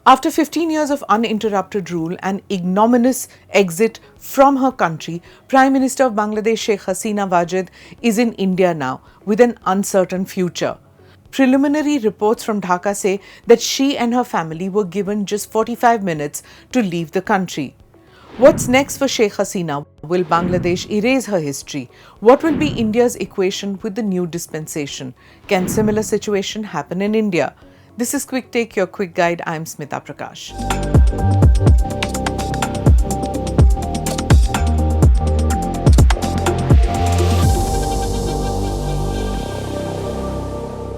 After 15 years of uninterrupted rule and ignominious exit from her country, Prime Minister of Bangladesh Sheikh Hasina Wajid is in India now with an uncertain future. Preliminary reports from Dhaka say that she and her family were given just 45 minutes to leave the country. What's next for Sheikh Hasina? Will Bangladesh erase her history? What will be India's equation with the new dispensation? Can similar situation happen in India? This is Quick Take, your quick guide. I'm Smita Prakash.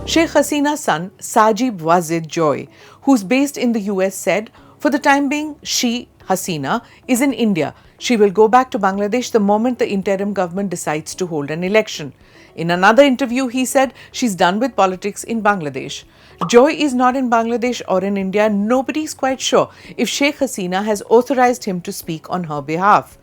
Sheikh Hasina's son, Sajib Wazid Joy, who's based in the US, said, for the time being, she, Hasina, is in India. She will go back to Bangladesh the moment the interim government decides to hold an election. In another interview, he said she's done with politics in Bangladesh. Joy is not in Bangladesh or in India. Nobody is quite sure if Sheikh Hasina has authorized him to speak on her behalf.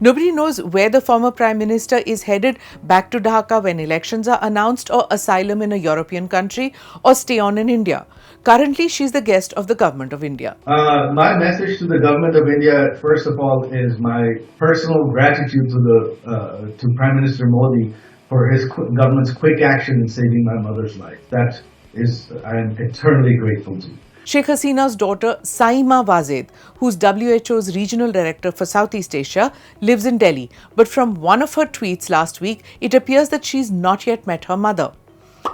Nobody knows where the former Prime Minister is headed, back to Dhaka when elections are announced, or asylum in a European country, or stay on in India. Currently, she's the guest of the Government of India. My message to the Government of India, first of all, is my personal gratitude to Prime Minister Modi for his government's quick action in saving my mother's life. That is, I am eternally grateful to. Sheikh Hasina's daughter, Saima Wazid, who's WHO's regional director for Southeast Asia, lives in Delhi. But from one of her tweets last week, it appears that she's not yet met her mother.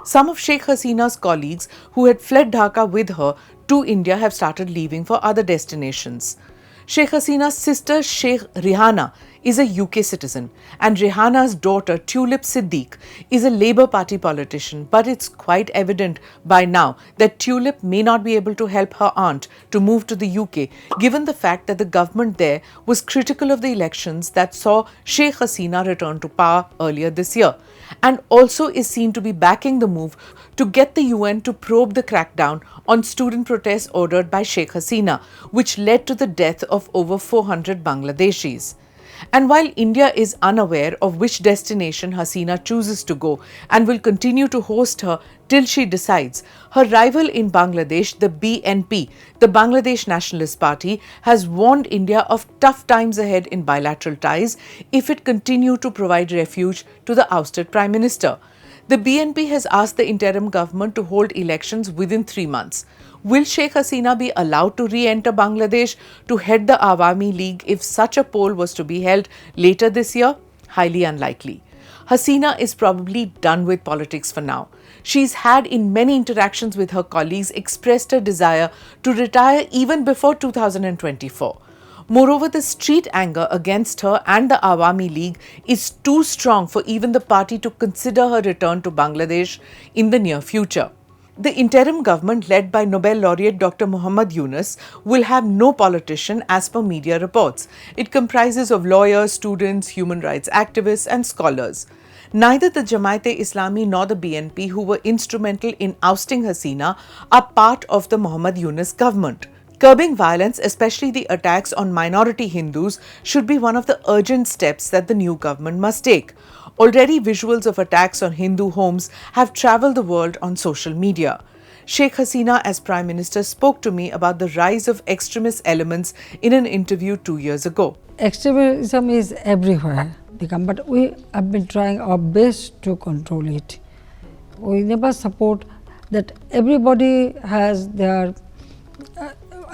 Some of Sheikh Hasina's colleagues who had fled Dhaka with her to India have started leaving for other destinations. Sheikh Hasina's sister, Sheikh Rihana, is a UK citizen, and Rihana's daughter, Tulip Siddiq, is a Labour Party politician. But it's quite evident by now that Tulip may not be able to help her aunt to move to the UK, given the fact that the government there was critical of the elections that saw Sheikh Hasina return to power earlier this year, and also is seen to be backing the move to get the UN to probe the crackdown on student protests ordered by Sheikh Hasina, which led to the death of over 400 Bangladeshis. And while India is unaware of which destination Hasina chooses to go and will continue to host her till she decides, her rival in Bangladesh, the BNP, the Bangladesh Nationalist Party, has warned India of tough times ahead in bilateral ties if it continues to provide refuge to the ousted Prime Minister. The BNP has asked the interim government to hold elections within 3 months. Will Sheikh Hasina be allowed to re-enter Bangladesh to head the Awami League if such a poll was to be held later this year? Highly unlikely. Hasina is probably done with politics for now. She's had in many interactions with her colleagues expressed her desire to retire even before 2024. Moreover, the street anger against her and the Awami League is too strong for even the party to consider her return to Bangladesh in the near future. The interim government, led by Nobel laureate Dr. Muhammad Yunus, will have no politician as per media reports. It comprises of lawyers, students, human rights activists and scholars. Neither the Jamaat-e-Islami nor the BNP, who were instrumental in ousting Hasina, are part of the Muhammad Yunus government. Curbing violence, especially the attacks on minority Hindus, should be one of the urgent steps that the new government must take. Already, visuals of attacks on Hindu homes have travelled the world on social media. Sheikh Hasina, as Prime Minister, spoke to me about the rise of extremist elements in an interview 2 years ago. Extremism is everywhere, but we have been trying our best to control it. We never support that everybody has their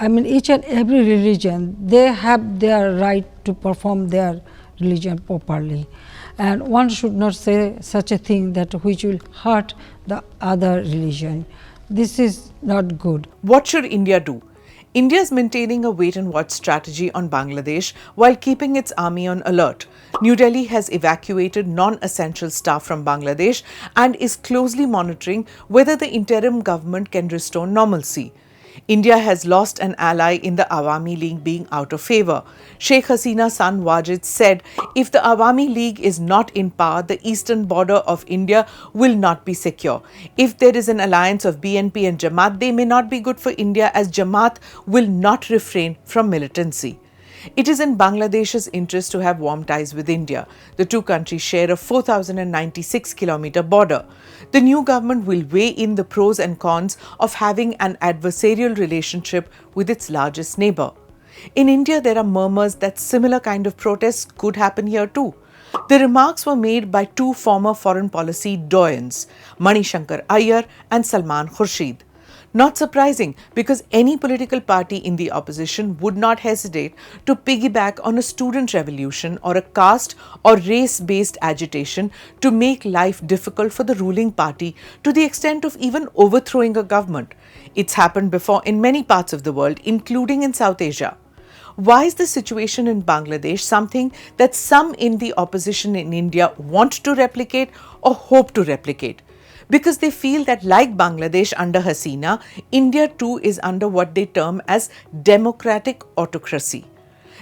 each and every religion, they have their right to perform their religion properly. And one should not say such a thing that which will hurt the other religion. This is not good. What should India do? India is maintaining a wait-and-watch strategy on Bangladesh while keeping its army on alert. New Delhi has evacuated non-essential staff from Bangladesh and is closely monitoring whether the interim government can restore normalcy. India has lost an ally in the Awami League being out of favour. Sheikh Hasina's son Wajid said if the Awami League is not in power, the eastern border of India will not be secure. If there is an alliance of BNP and Jamaat, they may not be good for India, as Jamaat will not refrain from militancy. It is in Bangladesh's interest to have warm ties with India. The two countries share a 4,096-kilometer border. The new government will weigh in the pros and cons of having an adversarial relationship with its largest neighbor. In India, there are murmurs that similar kind of protests could happen here too. The remarks were made by two former foreign policy doyens, Manishankar Iyer and Salman Khurshid. Not surprising, because any political party in the opposition would not hesitate to piggyback on a student revolution or a caste or race-based agitation to make life difficult for the ruling party to the extent of even overthrowing a government. It's happened before in many parts of the world, including in South Asia. Why is the situation in Bangladesh something that some in the opposition in India want to replicate or hope to replicate? Because they feel that, like Bangladesh under Hasina, India too is under what they term as democratic autocracy.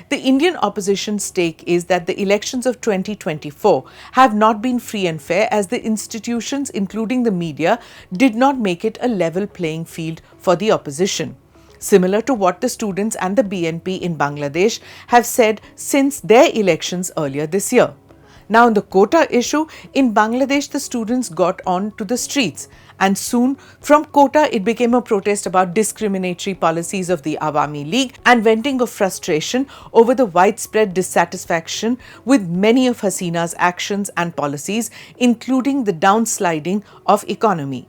The Indian opposition's take is that the elections of 2024 have not been free and fair, as the institutions, including the media, did not make it a level playing field for the opposition. Similar to what the students and the BNP in Bangladesh have said since their elections earlier this year. Now, on the quota issue, in Bangladesh, the students got on to the streets, and soon from quota it became a protest about discriminatory policies of the Awami League and venting of frustration over the widespread dissatisfaction with many of Hasina's actions and policies, including the downsliding of economy.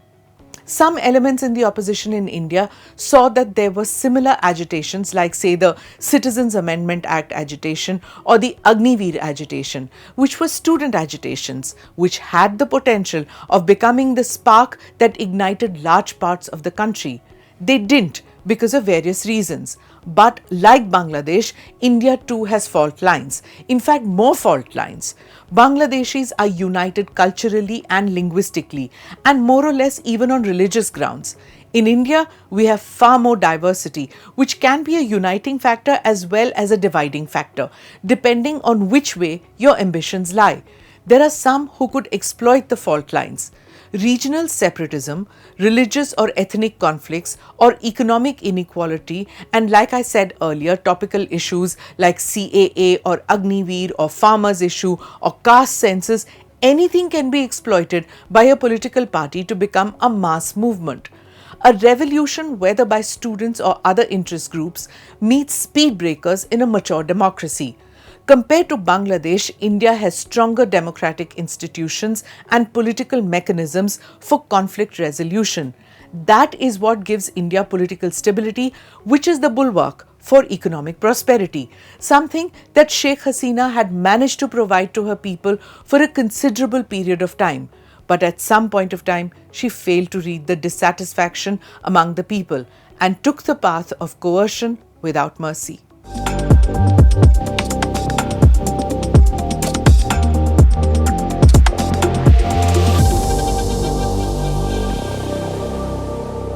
Some elements in the opposition in India saw that there were similar agitations, like, say, the Citizens Amendment Act agitation or the Agniveer agitation, which were student agitations, which had the potential of becoming the spark that ignited large parts of the country. They didn't, because of various reasons. But like Bangladesh, India too has fault lines. In fact, more fault lines. Bangladeshis are united culturally and linguistically, and more or less even on religious grounds. In India, we have far more diversity, which can be a uniting factor as well as a dividing factor, depending on which way your ambitions lie. There are some who could exploit the fault lines. Regional separatism, religious or ethnic conflicts, or economic inequality, and, like I said earlier, topical issues like CAA or Agniveer or farmers' issue or caste census, anything can be exploited by a political party to become a mass movement. A revolution, whether by students or other interest groups, meets speed breakers in a mature democracy. Compared to Bangladesh, India has stronger democratic institutions and political mechanisms for conflict resolution. That is what gives India political stability, which is the bulwark for economic prosperity, something that Sheikh Hasina had managed to provide to her people for a considerable period of time. But at some point of time, she failed to read the dissatisfaction among the people and took the path of coercion without mercy.